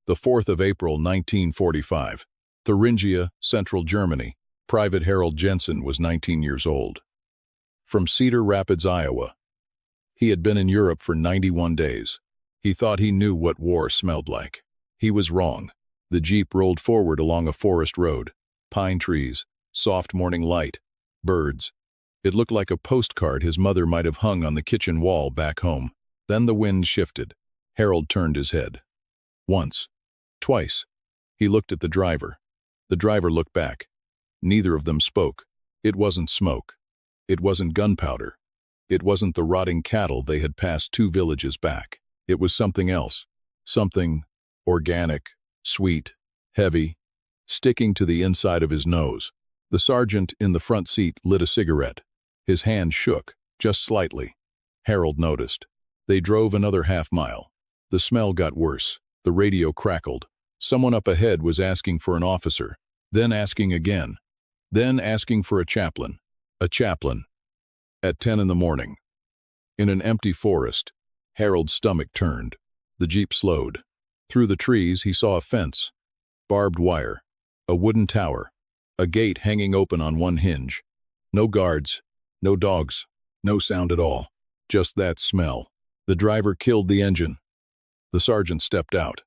The 4th of April, 1945. Thuringia, Central Germany. Private Harold Jensen was 19 years old. From Cedar Rapids, Iowa. He had been in Europe for 91 days. He thought he knew what war smelled like. He was wrong. The Jeep rolled forward along a forest road. Pine trees, soft morning light, birds. It looked like a postcard his mother might have hung on the kitchen wall back home. Then the wind shifted. Harold turned his head. Once. Twice. He looked at the driver. The driver looked back. Neither of them spoke. It wasn't smoke. It wasn't gunpowder. It wasn't the rotting cattle they had passed 2 villages back. It was something else. Something organic, sweet, heavy, sticking to the inside of his nose. The sergeant in the front seat lit a cigarette. His hand shook, just slightly. Harold noticed. They drove another half-mile. The smell got worse. The radio crackled. Someone up ahead was asking for an officer, then asking again, then asking for a chaplain. A chaplain. At 10 in the morning. In an empty forest, Harold's stomach turned. The Jeep slowed. Through the trees, he saw a fence, barbed wire, a wooden tower, a gate hanging open on one hinge. No guards, no dogs, no sound at all. Just that smell. The driver killed the engine. The sergeant stepped out.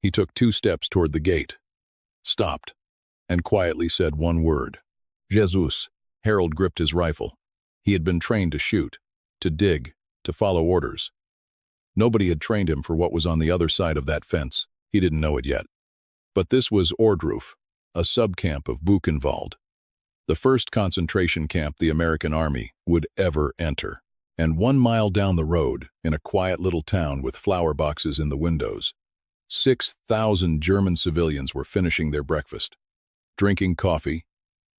He took 2 steps toward the gate, stopped, and quietly said one word. Jesus. Harold gripped his rifle. He had been trained to shoot, to dig, to follow orders. Nobody had trained him for what was on the other side of that fence. He didn't know it yet. But this was Ohrdruf, a subcamp of Buchenwald, the first concentration camp the American Army would ever enter. And 1 mile down the road, in a quiet little town with flower boxes in the windows, 6,000 German civilians were finishing their breakfast, drinking coffee,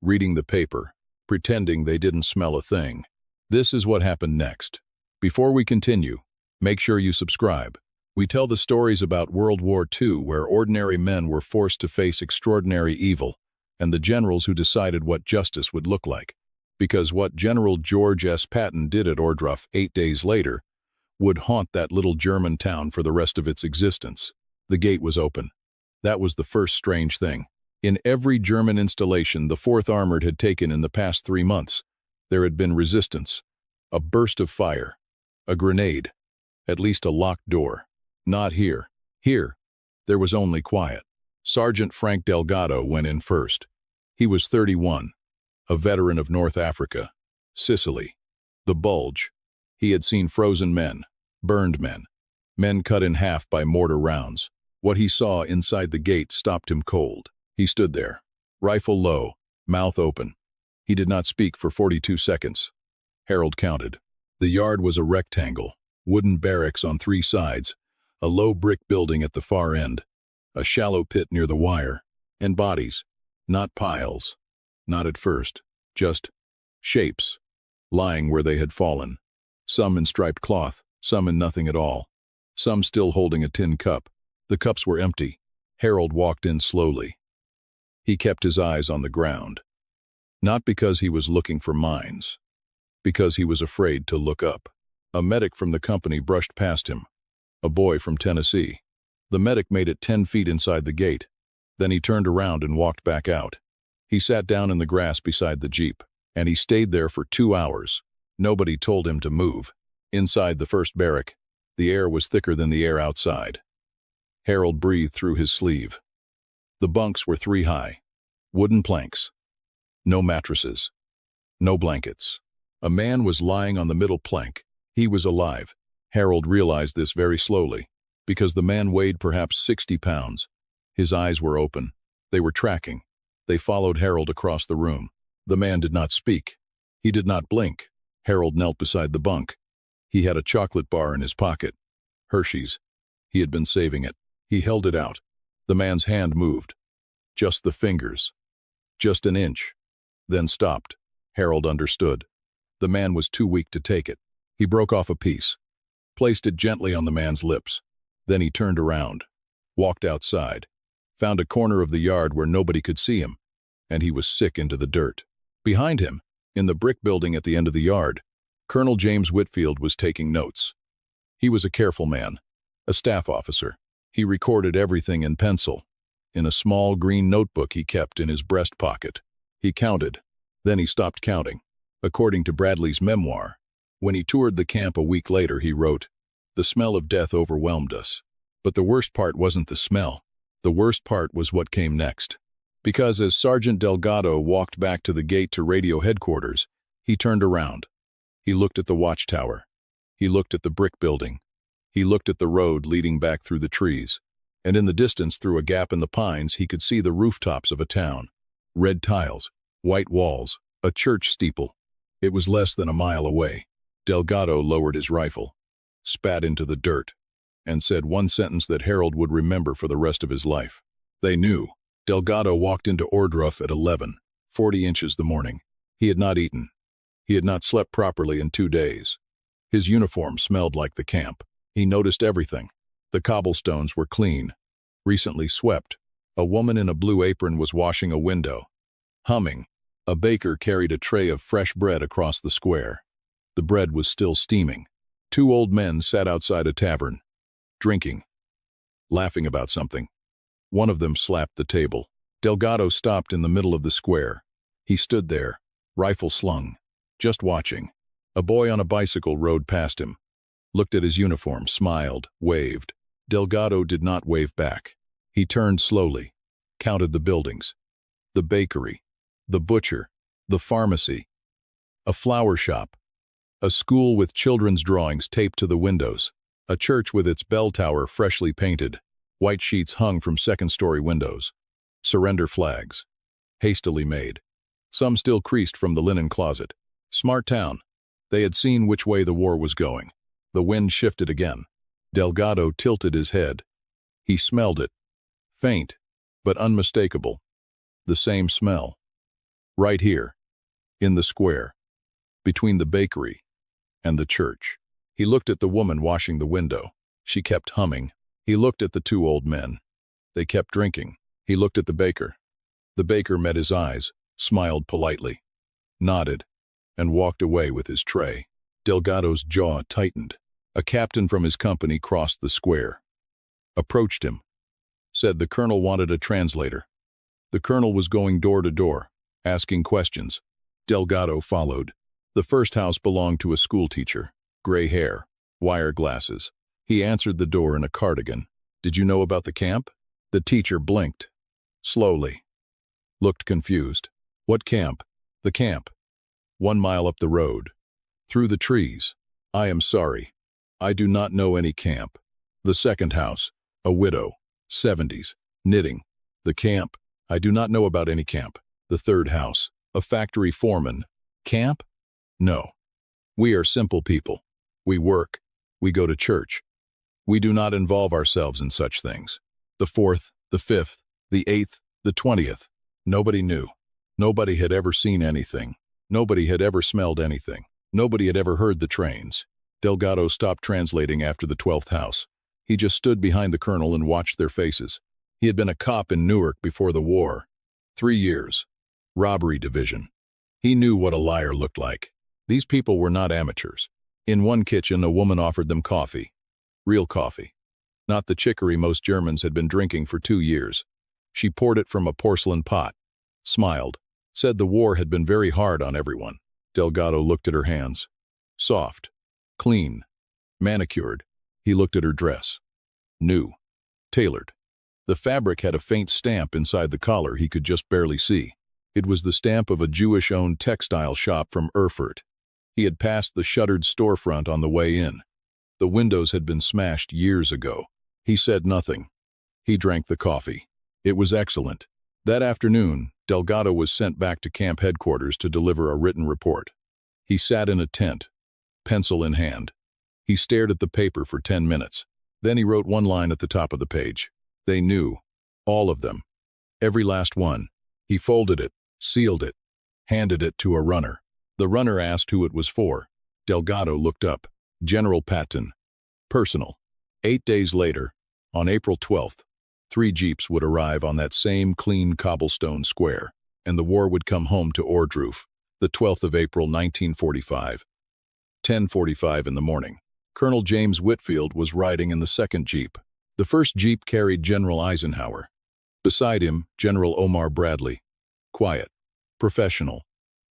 reading the paper, pretending they didn't smell a thing. This is what happened next. Before we continue, make sure you subscribe. We tell the stories about World War II where ordinary men were forced to face extraordinary evil, and the generals who decided what justice would look like. Because what General George S. Patton did at Ohrdruf 8 days later would haunt that little German town for the rest of its existence. The gate was open. That was the first strange thing. In every German installation the 4th Armored had taken in the past 3 months, there had been resistance, a burst of fire, a grenade, at least a locked door. Not here. Here, there was only quiet. Sergeant Frank Delgado went in first. He was 31. A veteran of North Africa, Sicily, the Bulge. He had seen frozen men, burned men, men cut in half by mortar rounds. What he saw inside the gate stopped him cold. He stood there, rifle low, mouth open. He did not speak for 42 seconds. Harold counted. The yard was a rectangle, wooden barracks on 3 sides, a low brick building at the far end, a shallow pit near the wire, and bodies, not piles. Not at first, just shapes, lying where they had fallen. Some in striped cloth, some in nothing at all, some still holding a tin cup. The cups were empty. Harold walked in slowly. He kept his eyes on the ground. Not because he was looking for mines, because he was afraid to look up. A medic from the company brushed past him, a boy from Tennessee. The medic made it 10 feet inside the gate. Then he turned around and walked back out. He sat down in the grass beside the Jeep, and he stayed there for 2 hours. Nobody told him to move. Inside the first barrack, the air was thicker than the air outside. Harold breathed through his sleeve. The bunks were 3 high, wooden planks. No mattresses, no blankets. A man was lying on the middle plank. He was alive. Harold realized this very slowly, because the man weighed perhaps 60 pounds. His eyes were open. They were tracking. They followed Harold across the room. The man did not speak. He did not blink. Harold knelt beside the bunk. He had a chocolate bar in his pocket. Hershey's. He had been saving it. He held it out. The man's hand moved. Just the fingers. Just an inch. Then stopped. Harold understood. The man was too weak to take it. He broke off a piece, placed it gently on the man's lips. Then he turned around, walked outside, found a corner of the yard where nobody could see him, and he was sick into the dirt. Behind him, in the brick building at the end of the yard, Colonel James Whitfield was taking notes. He was a careful man, a staff officer. He recorded everything in pencil, in a small green notebook he kept in his breast pocket. He counted, then he stopped counting. According to Bradley's memoir, when he toured the camp a week later, he wrote, "The smell of death overwhelmed us. But the worst part wasn't the smell. The worst part was what came next." Because as Sergeant Delgado walked back to the gate to radio headquarters, he turned around. He looked at the watchtower. He looked at the brick building. He looked at the road leading back through the trees. And in the distance, through a gap in the pines, he could see the rooftops of a town. Red tiles, white walls, a church steeple. It was less than a mile away. Delgado lowered his rifle, spat into the dirt, and said one sentence that Harold would remember for the rest of his life. They knew. Delgado walked into Ohrdruf at 11:40 inches the morning. He had not eaten. He had not slept properly in 2 days. His uniform smelled like the camp. He noticed everything. The cobblestones were clean, recently swept. A woman in a blue apron was washing a window. Humming, a baker carried a tray of fresh bread across the square. The bread was still steaming. 2 old men sat outside a tavern, drinking, laughing about something. One of them slapped the table. Delgado stopped in the middle of the square. He stood there, rifle slung, just watching. A boy on a bicycle rode past him, looked at his uniform, smiled, waved. Delgado did not wave back. He turned slowly, counted the buildings. The bakery, the butcher, the pharmacy, a flower shop, a school with children's drawings taped to the windows, a church with its bell tower freshly painted, white sheets hung from second-story windows, surrender flags, hastily made, some still creased from the linen closet. Smart town. They had seen which way the war was going. The wind shifted again. Delgado tilted his head. He smelled it. Faint, but unmistakable. The same smell. Right here, in the square, between the bakery and the church. He looked at the woman washing the window. She kept humming. He looked at the 2 old men. They kept drinking. He looked at the baker. The baker met his eyes, smiled politely, nodded, and walked away with his tray. Delgado's jaw tightened. A captain from his company crossed the square, approached him, said the colonel wanted a translator. The colonel was going door to door, asking questions. Delgado followed. The first house belonged to a schoolteacher, gray hair, wire glasses. He answered the door in a cardigan. "Did you know about the camp?" The teacher blinked, slowly, looked confused. "What camp?" "The camp. 1 mile up the road, through the trees." "I am sorry. I do not know any camp." The second house, a widow, 70s, knitting. "The camp. I do not know about any camp." The third house, a factory foreman. "Camp? No. We are simple people. We work. We go to church. We do not involve ourselves in such things." The fourth, the fifth, the 8th, the 20th. Nobody knew. Nobody had ever seen anything. Nobody had ever smelled anything. Nobody had ever heard the trains. Delgado stopped translating after the 12th house. He just stood behind the colonel and watched their faces. He had been a cop in Newark before the war. 3 years. Robbery division. He knew what a liar looked like. These people were not amateurs. In one kitchen, a woman offered them coffee. Real coffee. Not the chicory most Germans had been drinking for 2 years. She poured it from a porcelain pot, smiled, said the war had been very hard on everyone. Delgado looked at her hands. Soft, clean, manicured. He looked at her dress. New, tailored. The fabric had a faint stamp inside the collar he could just barely see. It was the stamp of a Jewish-owned textile shop from Erfurt. He had passed the shuttered storefront on the way in. The windows had been smashed years ago. He said nothing. He drank the coffee. It was excellent. That afternoon, Delgado was sent back to camp headquarters to deliver a written report. He sat in a tent, pencil in hand. He stared at the paper for 10 minutes. Then he wrote one line at the top of the page. They knew. All of them. Every last one. He folded it, sealed it, handed it to a runner. The runner asked who it was for. Delgado looked up. General Patton. Personal. 8 days later, on April 12th, 3 jeeps would arrive on that same clean cobblestone square, and the war would come home to Ohrdruf, the 12th of April, 1945. 10:45 in the morning. Colonel James Whitfield was riding in the second jeep. The first jeep carried General Eisenhower. Beside him, General Omar Bradley. Quiet. Professional.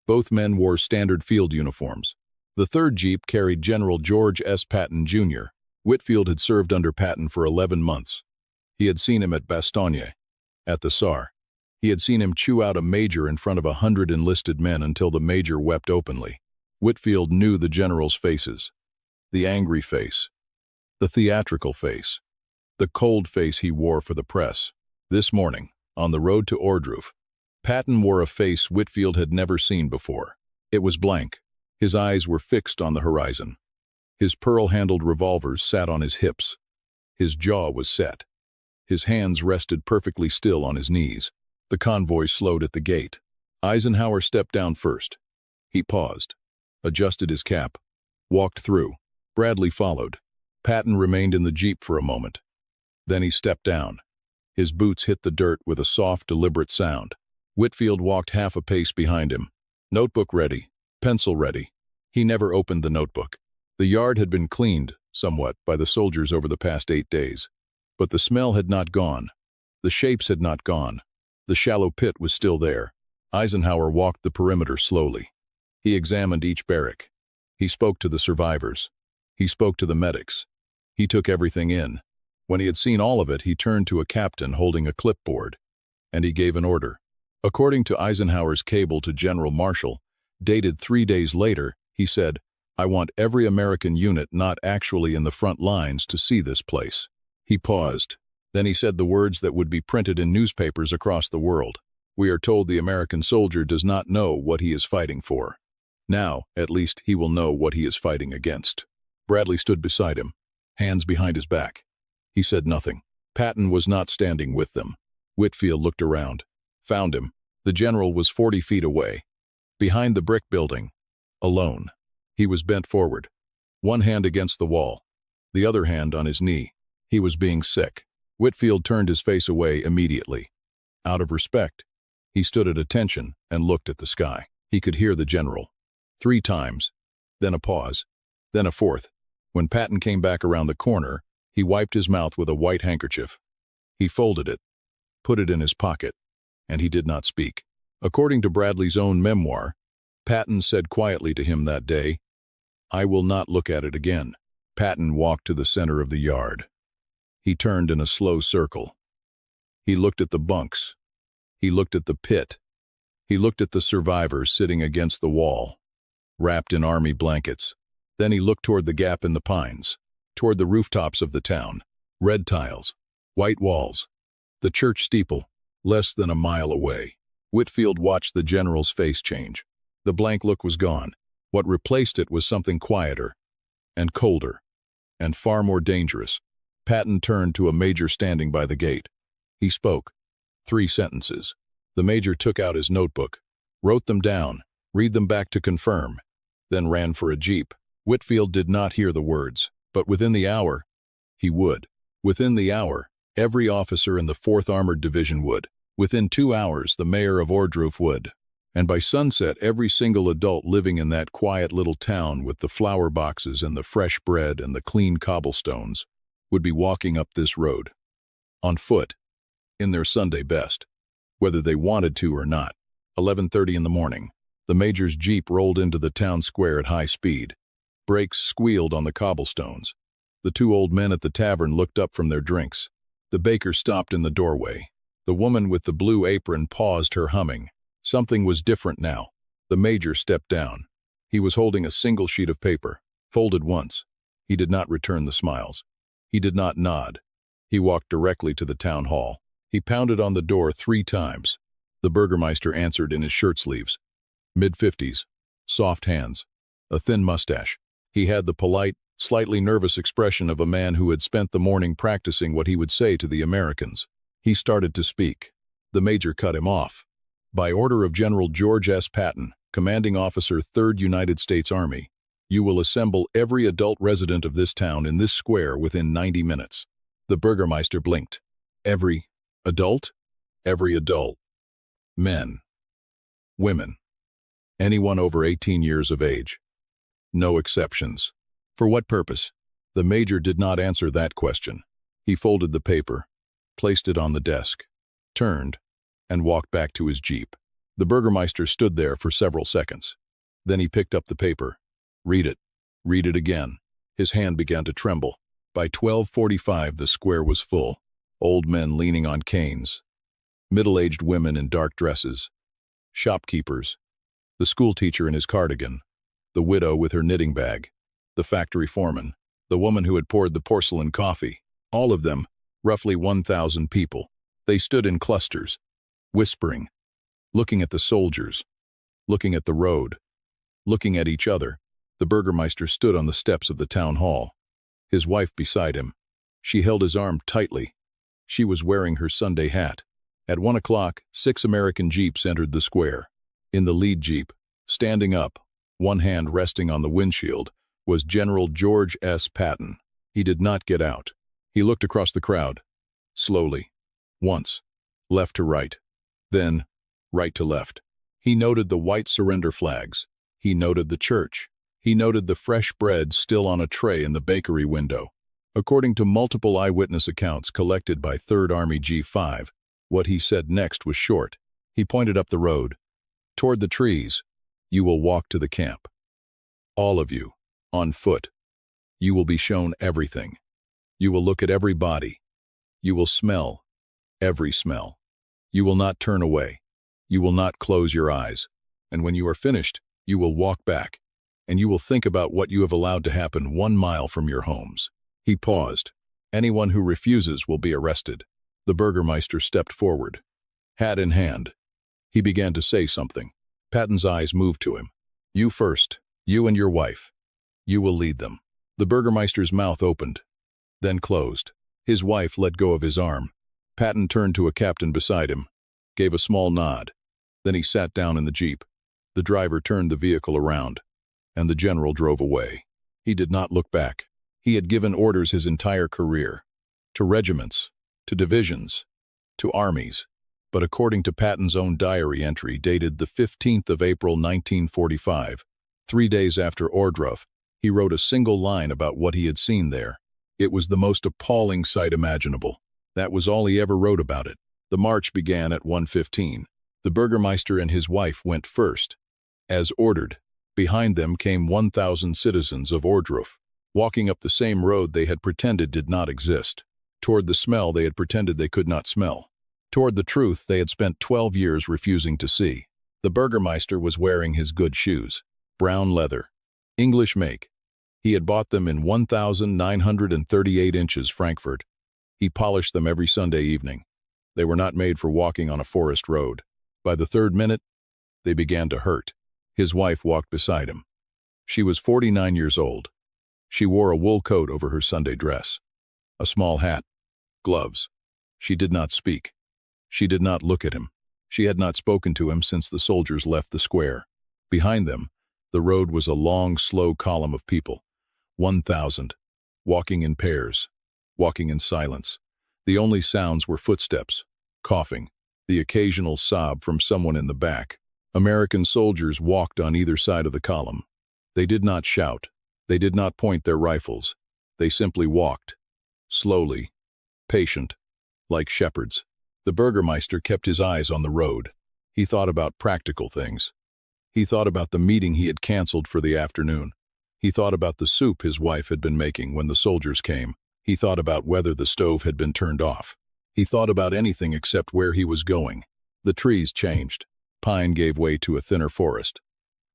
Both men wore standard field uniforms. The third jeep carried General George S. Patton, Jr. Whitfield had served under Patton for 11 months. He had seen him at Bastogne, at the SAR. He had seen him chew out a major in front of 100 enlisted men until the major wept openly. Whitfield knew the general's faces. The angry face. The theatrical face. The cold face he wore for the press. This morning, on the road to Ohrdruf, Patton wore a face Whitfield had never seen before. It was blank. His eyes were fixed on the horizon. His pearl-handled revolvers sat on his hips. His jaw was set. His hands rested perfectly still on his knees. The convoy slowed at the gate. Eisenhower stepped down first. He paused, adjusted his cap, walked through. Bradley followed. Patton remained in the jeep for a moment. Then he stepped down. His boots hit the dirt with a soft, deliberate sound. Whitfield walked half a pace behind him. Notebook ready, pencil ready. He never opened the notebook. The yard had been cleaned, somewhat, by the soldiers over the past 8 days. But the smell had not gone. The shapes had not gone. The shallow pit was still there. Eisenhower walked the perimeter slowly. He examined each barrack. He spoke to the survivors. He spoke to the medics. He took everything in. When he had seen all of it, he turned to a captain holding a clipboard, and he gave an order. According to Eisenhower's cable to General Marshall, dated 3 days later, he said, "I want every American unit not actually in the front lines to see this place." He paused. Then he said the words that would be printed in newspapers across the world. "We are told the American soldier does not know what he is fighting for. Now, at least, he will know what he is fighting against." Bradley stood beside him, hands behind his back. He said nothing. Patton was not standing with them. Whitfield looked around, found him. The general was 40 feet away, behind the brick building, alone. He was bent forward, one hand against the wall, the other hand on his knee. He was being sick. Whitfield turned his face away immediately. Out of respect, he stood at attention and looked at the sky. He could hear the general. 3 times, then a pause, then a fourth. When Patton came back around the corner, he wiped his mouth with a white handkerchief. He folded it, put it in his pocket, and he did not speak. According to Bradley's own memoir, Patton said quietly to him that day, "I will not look at it again." Patton walked to the center of the yard. He turned in a slow circle. He looked at the bunks. He looked at the pit. He looked at the survivors sitting against the wall, wrapped in army blankets. Then he looked toward the gap in the pines, toward the rooftops of the town. Red tiles, white walls, the church steeple, less than a mile away. Whitfield watched the general's face change. The blank look was gone. What replaced it was something quieter, and colder, and far more dangerous. Patton turned to a major standing by the gate. He spoke. 3 sentences. The major took out his notebook, wrote them down, read them back to confirm, then ran for a jeep. Whitfield did not hear the words, but within the hour, he would. Within the hour, every officer in the 4th Armored Division would. Within 2 hours, the mayor of Ohrdruf would. And by sunset, every single adult living in that quiet little town with the flower boxes and the fresh bread and the clean cobblestones would be walking up this road, on foot, in their Sunday best, whether they wanted to or not. 11:30 in the morning, the major's jeep rolled into the town square at high speed. Brakes squealed on the cobblestones. The 2 old men at the tavern looked up from their drinks. The baker stopped in the doorway. The woman with the blue apron paused her humming. Something was different now. The major stepped down. He was holding a single sheet of paper, folded once. He did not return the smiles. He did not nod. He walked directly to the town hall. He pounded on the door 3 times. The burgomaster answered in his shirt sleeves. Mid-50s, soft hands, a thin mustache. He had the polite, slightly nervous expression of a man who had spent the morning practicing what he would say to the Americans. He started to speak. The major cut him off. "By order of General George S. Patton, Commanding Officer 3rd United States Army, you will assemble every adult resident of this town in this square within 90 minutes. The burgomaster blinked. Every adult? Every adult. Men. Women. Anyone over 18 years of age. No exceptions. For what purpose? The major did not answer that question. He folded the paper, placed it on the desk, turned, and walked back to his jeep. The Burgermeister stood there for several seconds. Then he picked up the paper. Read it again. His hand began to tremble. By 12:45, the square was full. Old men leaning on canes, middle-aged women in dark dresses, shopkeepers, the schoolteacher in his cardigan, the widow with her knitting bag, the factory foreman, the woman who had poured the porcelain coffee. All of them, roughly 1,000 people. They stood in clusters, whispering, looking at the soldiers, looking at the road, looking at each other. The Burgermeister stood on the steps of the town hall, his wife beside him. She held his arm tightly. She was wearing her Sunday hat. At 1 o'clock, 6 American jeeps entered the square. In the lead jeep, standing up, one hand resting on the windshield, was General George S. Patton. He did not get out. He looked across the crowd, slowly, once, left to right, then right to left. He noted the white surrender flags. He noted the church. He noted the fresh bread still on a tray in the bakery window. According to multiple eyewitness accounts collected by 3rd Army G5, what he said next was short. He pointed up the road. Toward the trees, you will walk to the camp. All of you, on foot. You will be shown everything. You will look at every body. You will smell every smell. You will not turn away. You will not close your eyes. And when you are finished, you will walk back, and you will think about what you have allowed to happen 1 mile from your homes. He paused. Anyone who refuses will be arrested. The Burgermeister stepped forward, hat in hand. He began to say something. Patton's eyes moved to him. You first, you and your wife. You will lead them. The Burgermeister's mouth opened, then closed. His wife let go of his arm. Patton turned to a captain beside him, gave a small nod. Then he sat down in the jeep. The driver turned the vehicle around, and the general drove away. He did not look back. He had given orders his entire career, to regiments, to divisions, to armies. But according to Patton's own diary entry dated the 15th of April 1945, 3 days after Ohrdruf, he wrote a single line about what he had seen there. It was the most appalling sight imaginable. That was all he ever wrote about it. The march began at 1:15. The Burgermeister and his wife went first, as ordered. Behind them came 1,000 citizens of Ohrdruf, walking up the same road they had pretended did not exist. Toward the smell they had pretended they could not smell. Toward the truth they had spent 12 years refusing to see. The Burgermeister was wearing his good shoes, brown leather, English make. He had bought them in 1,938 inches Frankfurt. He polished them every Sunday evening. They were not made for walking on a forest road. By the 3rd minute, they began to hurt. His wife walked beside him. She was 49 years old. She wore a wool coat over her Sunday dress, a small hat, gloves. She did not speak. She did not look at him. She had not spoken to him since the soldiers left the square. Behind them, the road was a long, slow column of people, 1,000, walking in pairs, walking in silence. The only sounds were footsteps, coughing, the occasional sob from someone in the back. American soldiers walked on either side of the column. They did not shout. They did not point their rifles. They simply walked, slowly, patient, like shepherds. The Burgermeister kept his eyes on the road. He thought about practical things. He thought about the meeting he had canceled for the afternoon. He thought about the soup his wife had been making when the soldiers came. He thought about whether the stove had been turned off. He thought about anything except where he was going. The trees changed. Pine gave way to a thinner forest.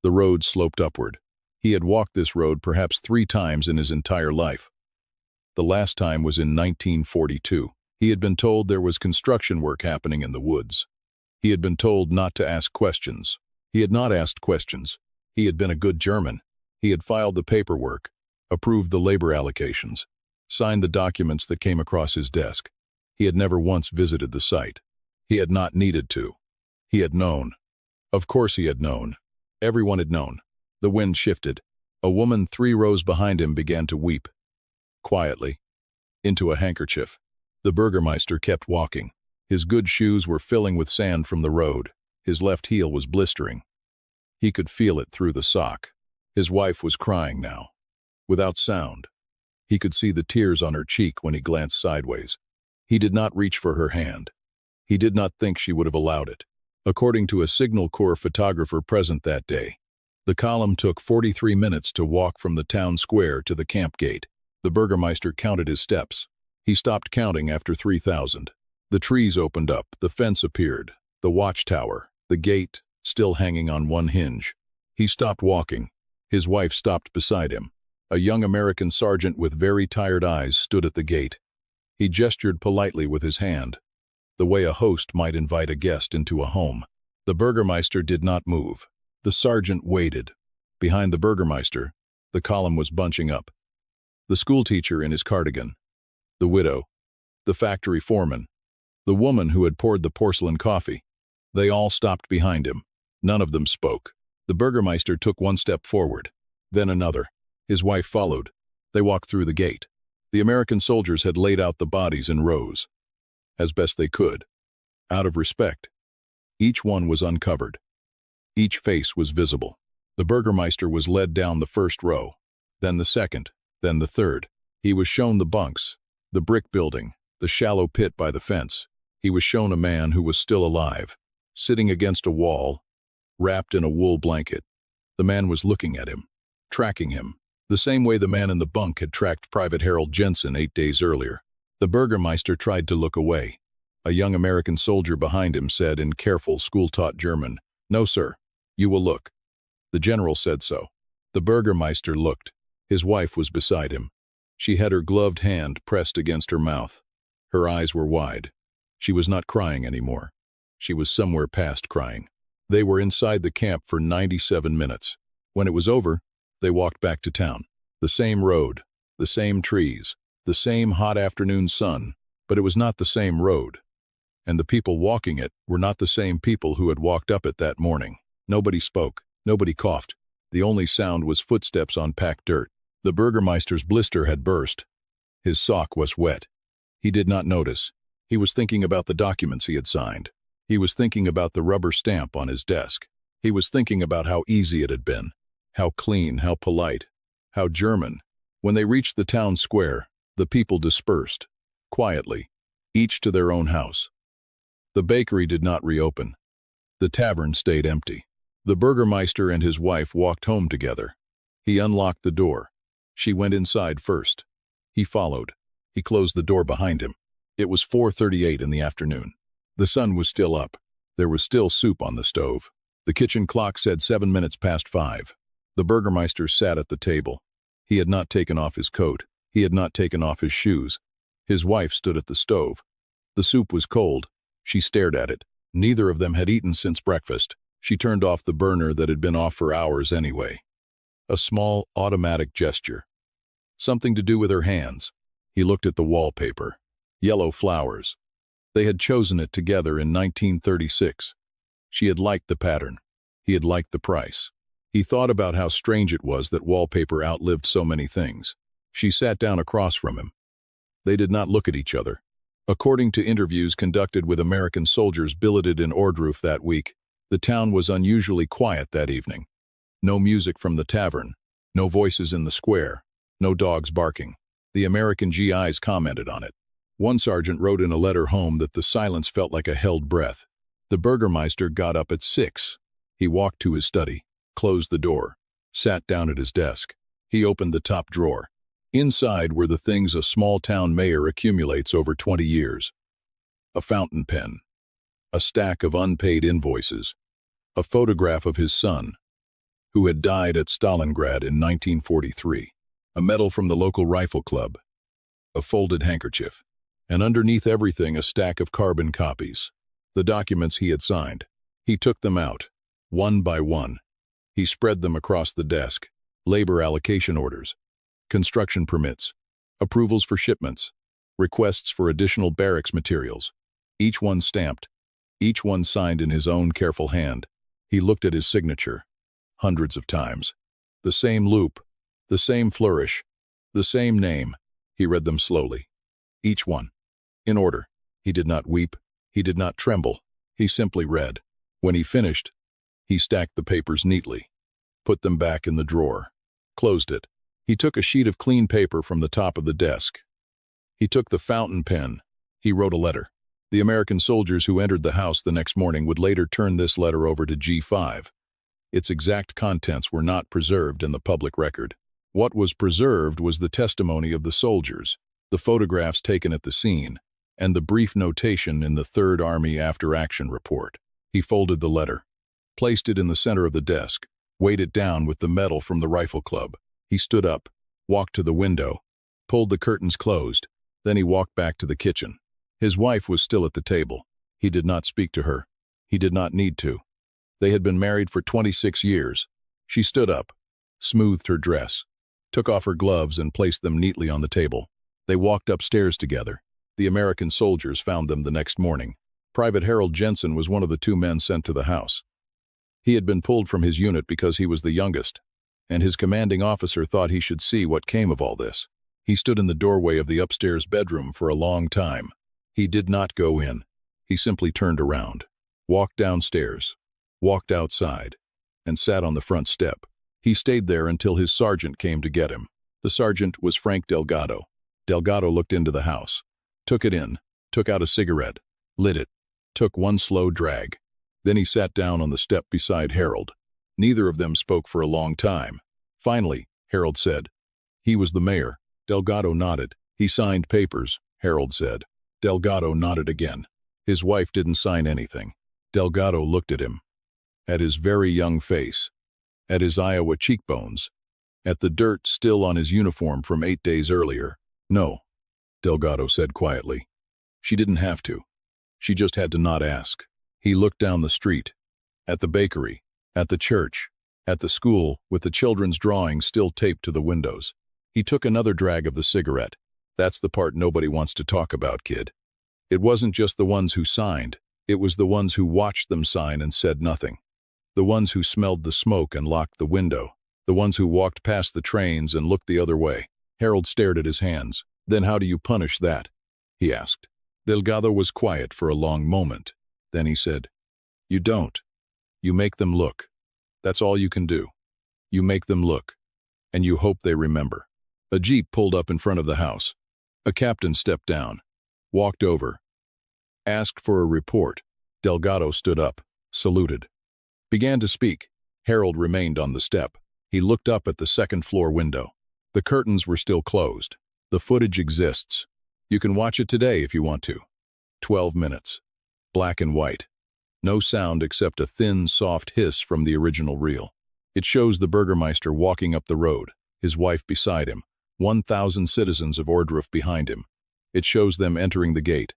The road sloped upward. He had walked this road perhaps 3 times in his entire life. The last time was in 1942. He had been told there was construction work happening in the woods. He had been told not to ask questions. He had not asked questions. He had been a good German. He had filed the paperwork, approved the labor allocations, signed the documents that came across his desk. He had never once visited the site. He had not needed to. He had known. Of course he had known. Everyone had known. The wind shifted. A woman 3 rows behind him began to weep, quietly, into a handkerchief. The Burgermeister kept walking. His good shoes were filling with sand from the road. His left heel was blistering. He could feel it through the sock. His wife was crying now, without sound. He could see the tears on her cheek when he glanced sideways. He did not reach for her hand. He did not think she would have allowed it. According to a Signal Corps photographer present that day, the column took 43 minutes to walk from the town square to the camp gate. The Burgermeister counted his steps. He stopped counting after 3,000. The trees opened up, the fence appeared, the watchtower, the gate, still hanging on one hinge. He stopped walking. His wife stopped beside him. A young American sergeant with very tired eyes stood at the gate. He gestured politely with his hand, the way a host might invite a guest into a home. The Burgermeister did not move. The sergeant waited. Behind the Burgermeister, the column was bunching up. The schoolteacher in his cardigan, the widow, the factory foreman, the woman who had poured the porcelain coffee. They all stopped behind him. None of them spoke. The Burgermeister took one step forward, then another. His wife followed. They walked through the gate. The American soldiers had laid out the bodies in rows, as best they could, out of respect. Each one was uncovered. Each face was visible. The Burgermeister was led down the first row, then the second, then the third. He was shown the bunks, the brick building, the shallow pit by the fence. He was shown a man who was still alive, sitting against a wall, wrapped in a wool blanket. The man was looking at him, tracking him, the same way the man in the bunk had tracked Private Harold Jensen 8 days earlier. The Burgermeister tried to look away. A young American soldier behind him said in careful, school-taught German, "No, sir, you will look." The general said so. The Burgermeister looked. His wife was beside him. She had her gloved hand pressed against her mouth. Her eyes were wide. She was not crying anymore. She was somewhere past crying. They were inside the camp for 97 minutes. When it was over, they walked back to town. The same road, the same trees, the same hot afternoon sun, but it was not the same road. And the people walking it were not the same people who had walked up it that morning. Nobody spoke. Nobody coughed. The only sound was footsteps on packed dirt. The Burgermeister's blister had burst. His sock was wet. He did not notice. He was thinking about the documents he had signed. He was thinking about the rubber stamp on his desk. He was thinking about how easy it had been, how clean, how polite, how German. When they reached the town square, the people dispersed, quietly, each to their own house. The bakery did not reopen. The tavern stayed empty. The Burgermeister and his wife walked home together. He unlocked the door. She went inside first. He followed. He closed the door behind him. It was 4:38 in the afternoon. The sun was still up. There was still soup on the stove. The kitchen clock said 7 minutes past 5. The Burgermeister sat at the table. He had not taken off his coat. He had not taken off his shoes. His wife stood at the stove. The soup was cold. She stared at it. Neither of them had eaten since breakfast. She turned off the burner that had been off for hours anyway. A small, automatic gesture. Something to do with her hands. He looked at the wallpaper. Yellow flowers. They had chosen it together in 1936. She had liked the pattern. He had liked the price. He thought about how strange it was that wallpaper outlived so many things. She sat down across from him. They did not look at each other. According to interviews conducted with American soldiers billeted in Ohrdruf that week, the town was unusually quiet that evening. No music from the tavern, no voices in the square, no dogs barking. The American GIs commented on it. One sergeant wrote in a letter home that the silence felt like a held breath. The Burgermeister got up at 6. He walked to his study, closed the door, sat down at his desk. He opened the top drawer. Inside were the things a small-town mayor accumulates over 20 years. A fountain pen, a stack of unpaid invoices, a photograph of his son, who had died at Stalingrad in 1943, a medal from the local rifle club, a folded handkerchief, and underneath everything a stack of carbon copies, the documents he had signed. He took them out, one by one. He spread them across the desk. Labor allocation orders, construction permits, approvals for shipments, requests for additional barracks materials, each one stamped, each one signed in his own careful hand. He looked at his signature, hundreds of times. The same loop, the same flourish, the same name. He read them slowly, each one, in order. He did not weep, he did not tremble, he simply read. When he finished, he stacked the papers neatly, put them back in the drawer, closed it. He took a sheet of clean paper from the top of the desk. He took the fountain pen. He wrote a letter. The American soldiers who entered the house the next morning would later turn this letter over to G5. Its exact contents were not preserved in the public record. What was preserved was the testimony of the soldiers, the photographs taken at the scene, and the brief notation in the 3rd Army after-action report. He folded the letter, placed it in the center of the desk, weighed it down with the metal from the rifle club. He stood up, walked to the window, pulled the curtains closed. Then he walked back to the kitchen. His wife was still at the table. He did not speak to her. He did not need to. They had been married for 26 years. She stood up, smoothed her dress, took off her gloves and placed them neatly on the table. They walked upstairs together. The American soldiers found them the next morning. Private Harold Jensen was one of the 2 men sent to the house. He had been pulled from his unit because he was the youngest, and his commanding officer thought he should see what came of all this. He stood in the doorway of the upstairs bedroom for a long time. He did not go in. He simply turned around, walked downstairs, walked outside, and sat on the front step. He stayed there until his sergeant came to get him. The sergeant was Frank Delgado. Delgado looked into the house, took it in, took out a cigarette, lit it, took one slow drag. Then he sat down on the step beside Harold. Neither of them spoke for a long time. Finally, Harold said, "He was the mayor." Delgado nodded. "He signed papers," Harold said. Delgado nodded again. His wife didn't sign anything. Delgado looked at him, at his very young face, at his Iowa cheekbones, at the dirt still on his uniform from 8 days earlier. "No," Delgado said quietly. "She didn't have to. She just had to not ask." He looked down the street, at the bakery, at the church, at the school with the children's drawings still taped to the windows. He took another drag of the cigarette. "That's the part nobody wants to talk about, kid. It wasn't just the ones who signed. It was the ones who watched them sign and said nothing. The ones who smelled the smoke and locked the window. The ones who walked past the trains and looked the other way." Harold stared at his hands. "Then how do you punish that?" he asked. Delgado was quiet for a long moment. Then he said, "You don't. You make them look. That's all you can do. You make them look, and you hope they remember." A jeep pulled up in front of the house. A captain stepped down, walked over, asked for a report. Delgado stood up, saluted, began to speak. Harold remained on the step. He looked up at the second-floor window. The curtains were still closed. The footage exists. You can watch it today if you want to. 12 minutes. Black and white. No sound except a thin, soft hiss from the original reel. It shows the Burgermeister walking up the road, his wife beside him, 1,000 citizens of Ohrdruf behind him. It shows them entering the gate.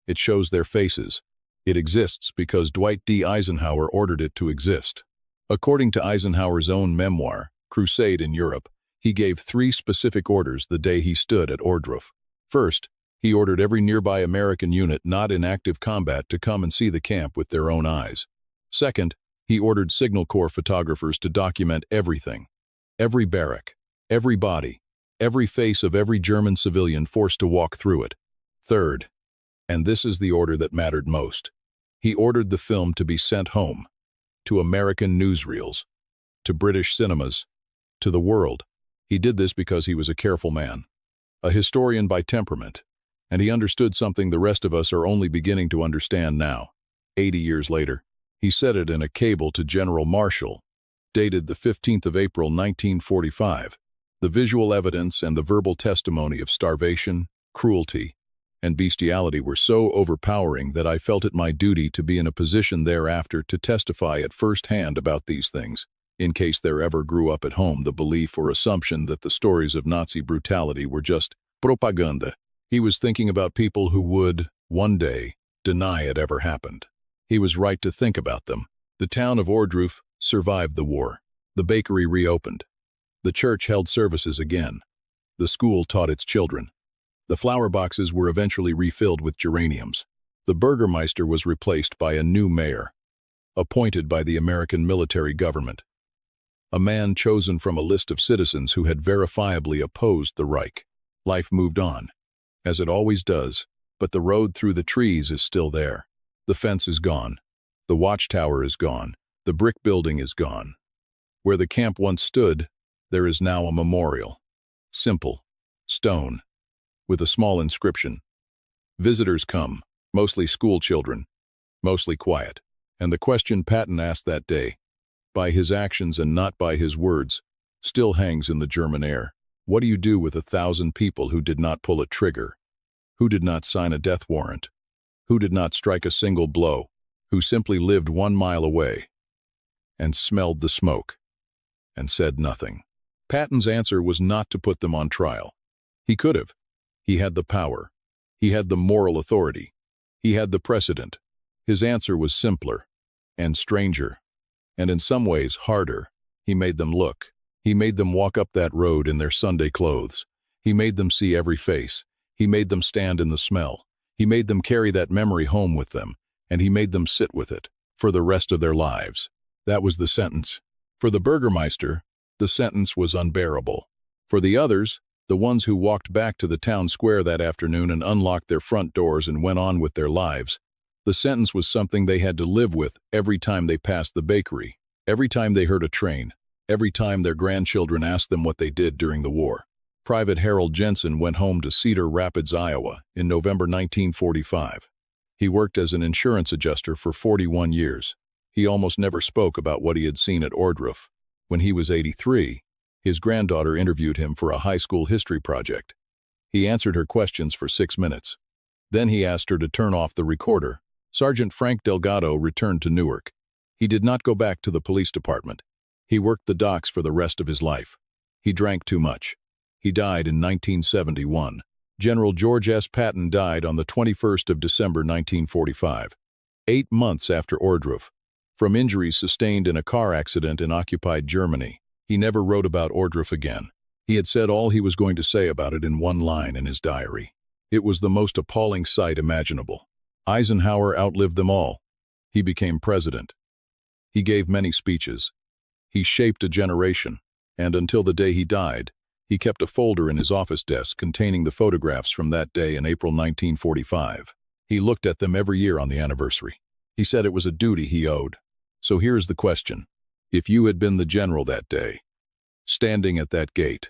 It shows their faces. It exists because Dwight D. Eisenhower ordered it to exist. According to Eisenhower's own memoir, Crusade in Europe, he gave 3 specific orders the day he stood at Ohrdruf. First, he ordered every nearby American unit not in active combat to come and see the camp with their own eyes. Second, he ordered Signal Corps photographers to document everything. Every barrack, every body, every face of every German civilian forced to walk through it. Third, and this is the order that mattered most, he ordered the film to be sent home, to American newsreels, to British cinemas, to the world. He did this because he was a careful man, a historian by temperament, and he understood something the rest of us are only beginning to understand now. 80 years later, he said it in a cable to General Marshall, dated the 15th of April, 1945. The visual evidence and the verbal testimony of starvation, cruelty, and bestiality were so overpowering that I felt it my duty to be in a position thereafter to testify at first hand about these things, in case there ever grew up at home the belief or assumption that the stories of Nazi brutality were just propaganda. He was thinking about people who would, one day, deny it ever happened. He was right to think about them. The town of Ohrdruf survived the war. The bakery reopened. The church held services again. The school taught its children. The flower boxes were eventually refilled with geraniums. The Burgermeister was replaced by a new mayor, appointed by the American military government. A man chosen from a list of citizens who had verifiably opposed the Reich. Life moved on, as it always does, but the road through the trees is still there. The fence is gone. The watchtower is gone. The brick building is gone. Where the camp once stood, there is now a memorial. Simple. Stone. With a small inscription. Visitors come, mostly school children, mostly quiet. And the question Patton asked that day, by his actions and not by his words, still hangs in the German air. What do you do with 1,000 people who did not pull a trigger, who did not sign a death warrant, who did not strike a single blow, who simply lived 1 mile away and smelled the smoke and said nothing? Patton's answer was not to put them on trial. He could have. He had the power. He had the moral authority. He had the precedent. His answer was simpler and stranger, and in some ways harder. He made them look. He made them walk up that road in their Sunday clothes. He made them see every face. He made them stand in the smell. He made them carry that memory home with them, and he made them sit with it for the rest of their lives. That was the sentence. For the Burgermeister, the sentence was unbearable. For the others, the ones who walked back to the town square that afternoon and unlocked their front doors and went on with their lives, the sentence was something they had to live with every time they passed the bakery, every time they heard a train, every time their grandchildren asked them what they did during the war. Private Harold Jensen went home to Cedar Rapids, Iowa, in November 1945. He worked as an insurance adjuster for 41 years. He almost never spoke about what he had seen at Ohrdruf. When he was 83, his granddaughter interviewed him for a high school history project. He answered her questions for 6 minutes. Then he asked her to turn off the recorder. Sergeant Frank Delgado returned to Newark. He did not go back to the police department. He worked the docks for the rest of his life. He drank too much. He died in 1971. General George S. Patton died on the 21st of December 1945, 8 months after Ohrdruf, from injuries sustained in a car accident in occupied Germany. He never wrote about Ohrdruf again. He had said all he was going to say about it in one line in his diary. It was the most appalling sight imaginable. Eisenhower outlived them all. He became president. He gave many speeches. He shaped a generation, and until the day he died, he kept a folder in his office desk containing the photographs from that day in April 1945. He looked at them every year on the anniversary. He said it was a duty he owed. So here's the question. If you had been the general that day, standing at that gate,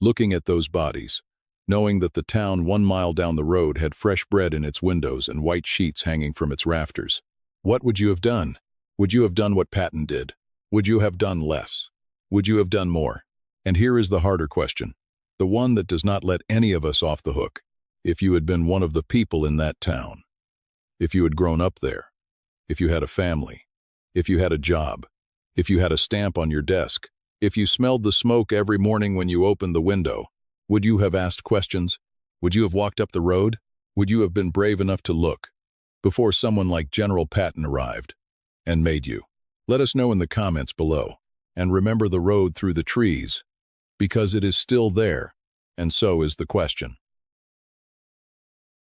looking at those bodies, knowing that the town 1 mile down the road had fresh bread in its windows and white sheets hanging from its rafters, what would you have done? Would you have done what Patton did? Would you have done less? Would you have done more? And here is the harder question, the one that does not let any of us off the hook. If you had been one of the people in that town, if you had grown up there, if you had a family, if you had a job, if you had a stamp on your desk, if you smelled the smoke every morning when you opened the window, would you have asked questions? Would you have walked up the road? Would you have been brave enough to look before someone like General Patton arrived and made you? Let us know in the comments below. And remember the road through the trees, because it is still there, and so is the question.